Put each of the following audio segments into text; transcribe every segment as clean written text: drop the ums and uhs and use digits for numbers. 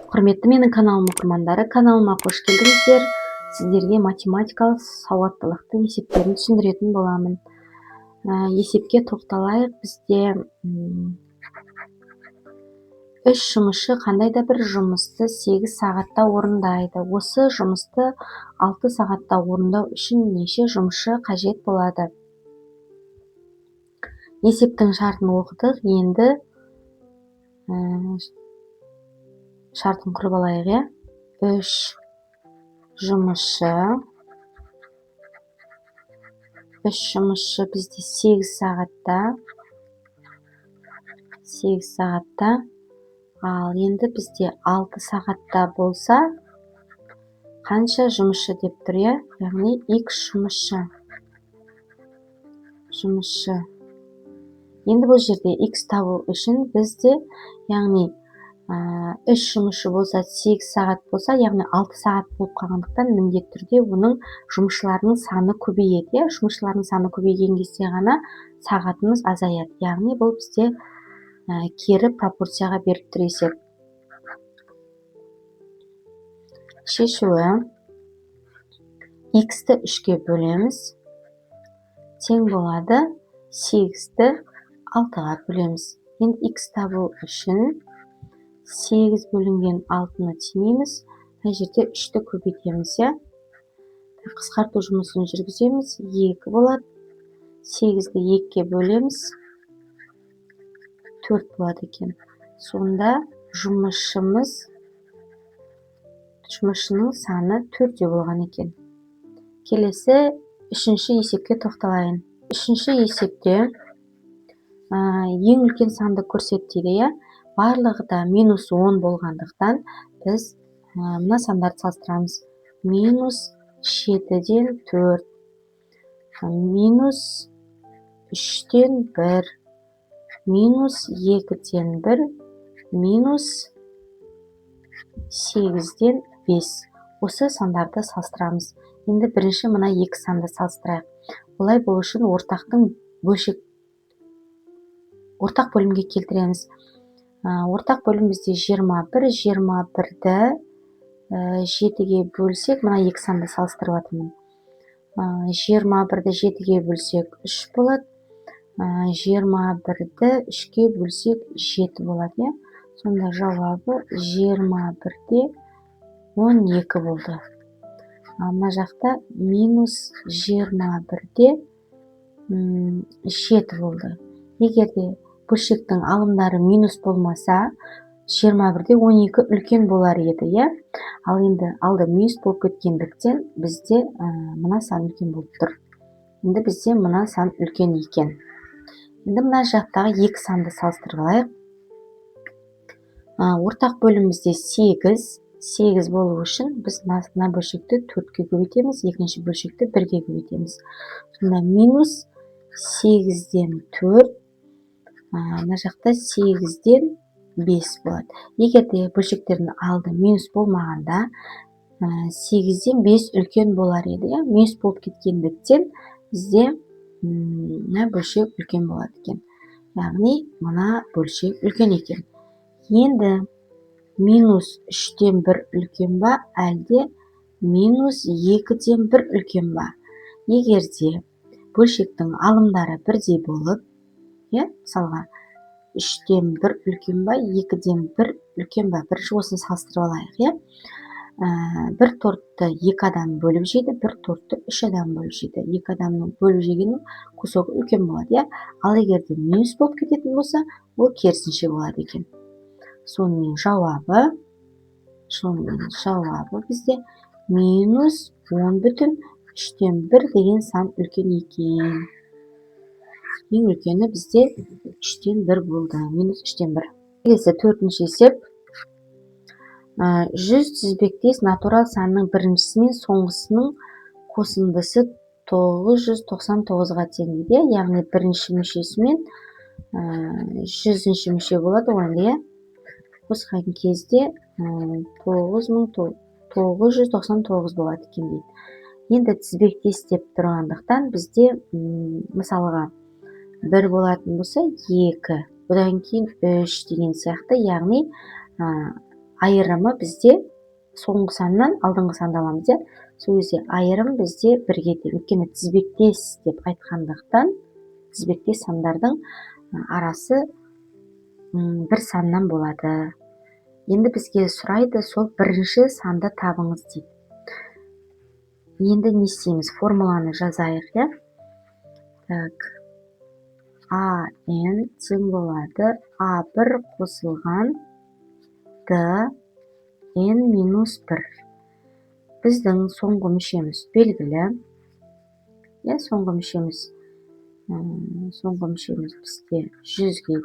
Құрметті менің каналым оқырмандары, каналыма қош келдіңіздер. Сіздерге математикалық сауаттылықтың есептерін түсіндіретін боламын. Есепке тоқталайық. Бізде 3 жұмысшы қандай да бір жұмысты 8 сағатта орындайды. Осы жұмысты 6 сағатта орындау үшін неше жұмысшы қажет болады? Есептің шартын оқыдық. Енді шартын құрып алайық, иә? 3 жұмысшы бізде 8 сағатта, ал енді бізде 6 сағатта болса, қанша жұмысшы деп тұр, иә? Яғни x жұмысшы. Енді бұл жерде x табу үшін бізде, яғни 3 жұмысшы болса, 8 сағат болса, яғни 6 сағат болып қалғандықтан міндетті түрде оның жұмысшыларының саны көбейеді. Жұмысшыларының саны көбейген кезде ғана сағатымыз азаяды. Яғни бұл бізде кері пропорцияға беріп тұр есеп. Шешуі: x-ті 3-ке бөлеміз, тең болады 8-ті 6-ға бөлеміз. Енді x табу үшін 8 бөлінген 6-ны теңейміз. Мына жерде 3-ті көбейтеміз, иә? Қысқарту жұмысын жүргіземіз. 2 болады. 8-ді 2-ке бөлеміз. 4 болады екен. Сонда жұмысшының саны 4-де болған екен. Келесі үшінші есепке тоқталайын. Үшінші есепте ең үлкен санды көрсет дейді, иә? Барлығы да -10 болғандықтан біз мына сандарды салыстырамыз. -7-ден 4, -3-ден 1, -2-ден 1, -8-ден 5. Осы сандарды салыстырамыз. Енді бірінші мына екі санды салыстырайық. Олай болу үшін ортақ бөлімге келтіреміз. Ортақ бөлім бізде 21. 21-ді 7-ге бөлсек, мына екі санды салыстырып жатырмын. 21-ді 7-ге бөлсек 3 болады. 21-ді 3-ке бөлсек 7 болады. Сонда жауабы 21-де 12 болды. Мына жақта -21-де 7 болды. Егерде бөлшектің алымдары минус болмаса, 21-де 12 үлкен болар еді, иә? Ал енді алды минус болып кеткендіктен бізде мына сан үлкен болып тұр. Енді бізде мына сан үлкен екен. Енді мына жақтағы екі санды салыстырып алайық. Ортақ бөлім бізде 8 болу үшін біз мына бөлшекті 4-ке көбейтеміз, екінші бөлшекті 1-ге көбейтеміз. Сонда -8-ден 4, мына жақта 8-ден 5 болады. Егерде бөлшектердің алды минус болмағанда, 8-ден 5 үлкен болар еді. Минус болып кеткендіктен бізде мына бөлшек үлкен болады екен. Яғни мына бөлшек үлкен екен. Енді -3-ден 1 үлкен ба, әлде -2-ден 1 үлкен ба? Егерде бөлшектің алымдары бірдей болып, мысалға 3-ден 1 үлкен ба, 2-ден 1 үлкен ба? Бірінші осыны салыстырып алайық. Бір тортты 2 адам бөліп жейді, бір тортты 3 адам бөліп жейді. 2 адамның бөліп жегеннің кусогы үлкен болады. Ал егерде минус болып кететін болса, ол керісінше болады екен. Сонымен жауабы бізде -10,3-ден 1 деген сан үлкен екен. Ең үлкені бізде 3-ден 1 болды. -3-ден 1. Келесі төртінші есеп. 100 тізбектес натурал санның біріншісі мен соңғысының қосындысы 999-ға тең дейді. Яғни бірінші мүшесі мен 100-ші мүше болады ғой. Қосқан кезде 9999 болады екен дейді. Енді тізбектес деп тұрғандықтан бізде мысалға 1 болатын болса 2, бұдан кейін 3 деген сияқты, яғни айырымы бізде соңғы саннан алдыңғы санды аламыз. Сол кезде айырым бізде 1-ге тең. Өйткені тізбектес деп айтқандықтан тізбектес сандардың арасы бір саннан болады. Енді бізге сұрайды, сол бірінші санды табыңыз дейді. Енді не істейміз? Формуланы жазайық, иә? Так, AN тең болады A1 қосылған DN минус 1. Біздің соңғы мүшеміз белгілі. Соңғы мүшеміз бізде 100-ге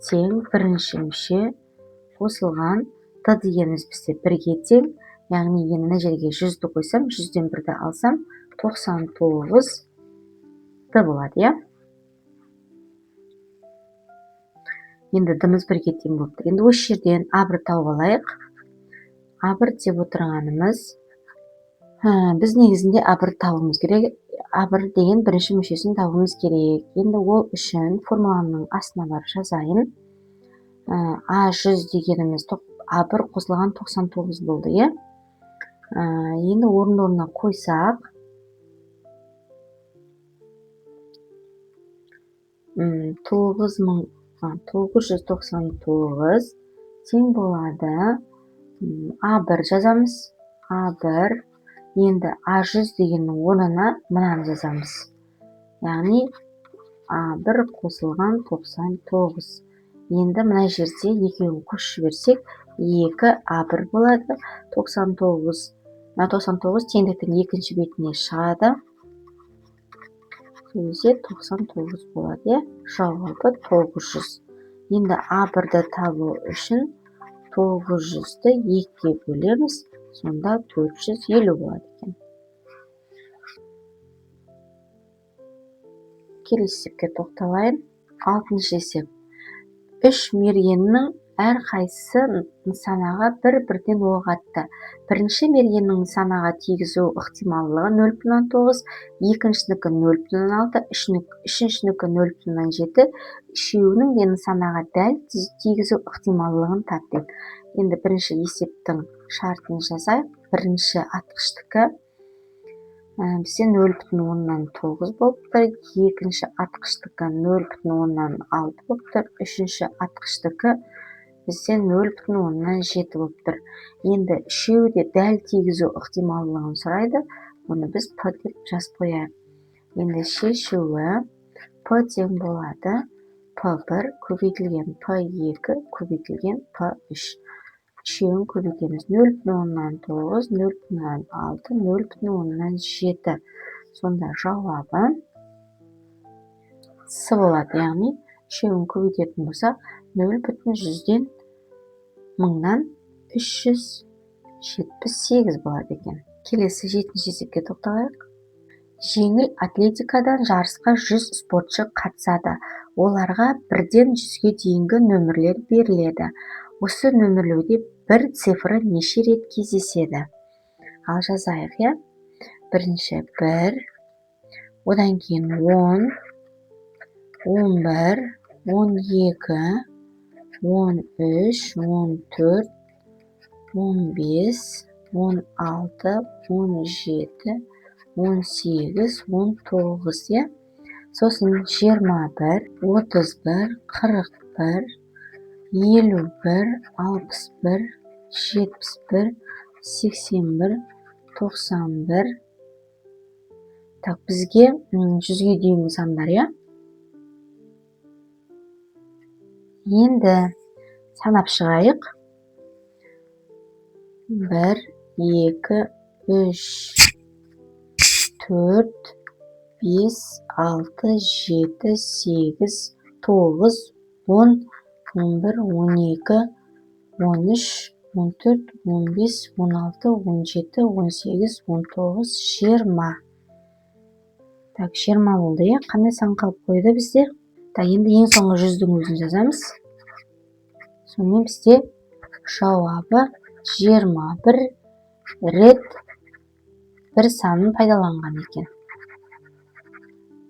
тең, бірінші мүше қосылған Д дегеніміз бізде 1-ге тең. Яғни мына жерге 100-ді қойсам, 100-ден 1-ді алсам, 99 Д болады, Енді Д-міз 1-ге тең болып тұр. Енді осы жерден A1 тауып алайық. A1 деп отырғанымыз, біз негізінде A1 табуымыз керек. A1 деген бірінші мүшесін табуымыз керек. Енді ол үшін формуланың астына барып жазайын. A100 дегеніміз A1 қосылған 99 болды, Енді орын-орнына қойсақ, 999 тең болады. A1 жазамыз. A1. Енді A100 дегеннің орнына мынаны жазамыз. Яғни A1 қосылған 99. Енді мына жерде екеуін қосып жіберсек, 2A1 болады. 99 теңдіктің екінші бетіне шығады. Сөзде 99 болады, Жауабы 900. Енді A1-ды табу үшін 900-ді 2-ге бөлеміз, сонда 450 болады екен. Келесі есепке тоқталайын. 6-шы есеп. 3 мергеннің әрқайсысы нысанаға бір-бірден оқ атты. Бірінші мергеннің нысанаға тигізу ықтималдығы 0,9, екіншінікі 0,6, үшіншінікі 0,7, үшеуінің де нысанаға дәл тигізу ықтималдығын тап дейді. Енді бірінші есептің шартын жазайық. Бірінші атқыштікі бізде 0,9 болып тұр, екінші атқыштікі 0,6 болып тұр, үшінші атқыштікі бізде 0,7 болып тұр. Енді үшеуі де дәл тигізу ықтималдығын сұрайды. Оны біз П деп жазып қояйық. Енді шешуі П тең болады П1 көбейтілген П2 көбейтілген П3. Үшеуін көбейтеміз. 0,9, 0,6, 0,7. Сонда жауабы С болады. Яғни үшеуін көбейтетін болсақ, 0,100-ден 1000-нан 378 болады екен. Келесі 7-ші есепке тоқталайық. Жеңіл атлетикадан жарысқа 100 спортшы қатысады. Оларға 1-ден 100-ге дейінгі нөмірлер беріледі. Осы нөмірлеуде бір цифры неше рет кездеседі? Ал жазайық, Бірінші 1, одан кейін 10, 11, 12, 13, 14, 15, 16, 17, 18, 19, Сосын 21, 31, 41, 51, 61, 71, 81, 91. Так, бізге 100-ге дейінгі сандар, Енді санап шығайық. 1, 2, 3, 4, 5, 6, 7, 8, 9, 10, 11, 12, 13, 14, 15, 16, 17, 18, 19, 20. Так, 20 болды, Қандай сан қалып қойды бізде? Так, енді ең соңғы 100-дің өзін жазамыз. Сонымен бізде жауабы 21 рет бір санын пайдаланған екен.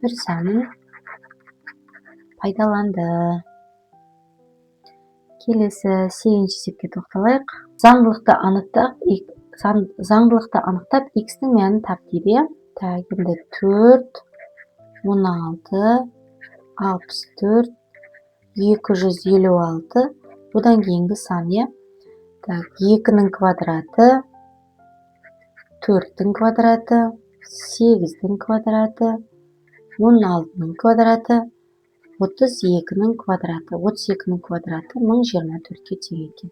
Бір санын пайдаланды. Келесі 8-ші есепке тоқталайық. Заңдылықты анықтап x-ның мәнін тап дейді. Так, енді 4, 16, 64, 256. Бұдан кейінгі сан, е? Так, 2-ның квадраты, 4-дің квадраты, 8-дің квадраты, 16-ның квадраты, 32-ның квадраты. 32-ның квадраты 1024-ке тең екен.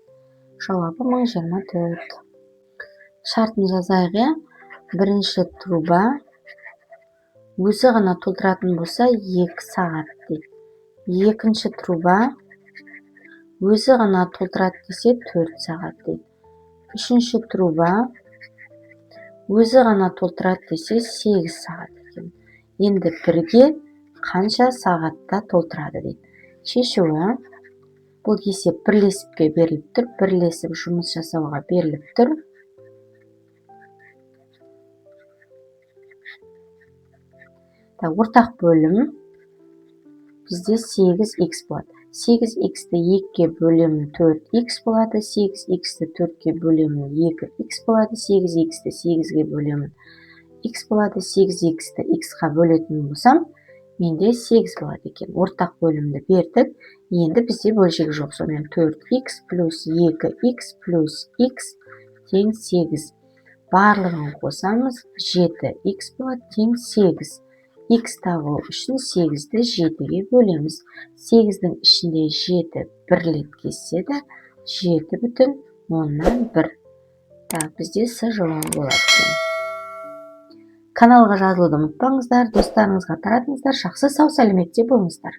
Жауабы 1024. Шартын жазайық, е? Бірінші труба өзі ғана толтыратын болса 2 сағат дейді. Екінші труба өзі ғана толтырады десе 4 сағат дейді. Үшінші труба өзі ғана толтырады десе 8 сағат екен. Енді бірге қанша сағатта толтырады дейді. Шешуі, бұл есеп бірлесіпке беріліп тұр. Бірлесіп жұмыс жасауға беріліп тұр. Ортақ бөлім бізде 8x болады. 8x'ті 2-ке бөлемін 4x болады. 8x'ті 4-ке бөлемін 2x болады. 8x'ті 8-ге бөлемін x болады. 8x'ті x-қа бөлетін болсам, менде 8 болады екен. Ортақ бөлімді бердік. Енді бізде бөлшек жоқ. Сонымен 4x плюс 2x плюс x тең 8. Барлығын қосамыз, 7x болады тең 8. X табу үшін 8-ді 7-ге бөлеміз. 8-дің ішінде 7 бірлет кеседі. 7,1. Так, бізде С жауабы болады. Каналға жазылуды ұмытпаңыздар, достарыңызға таратыңыздар. Жақсы сау сәлеметте болыңыздар.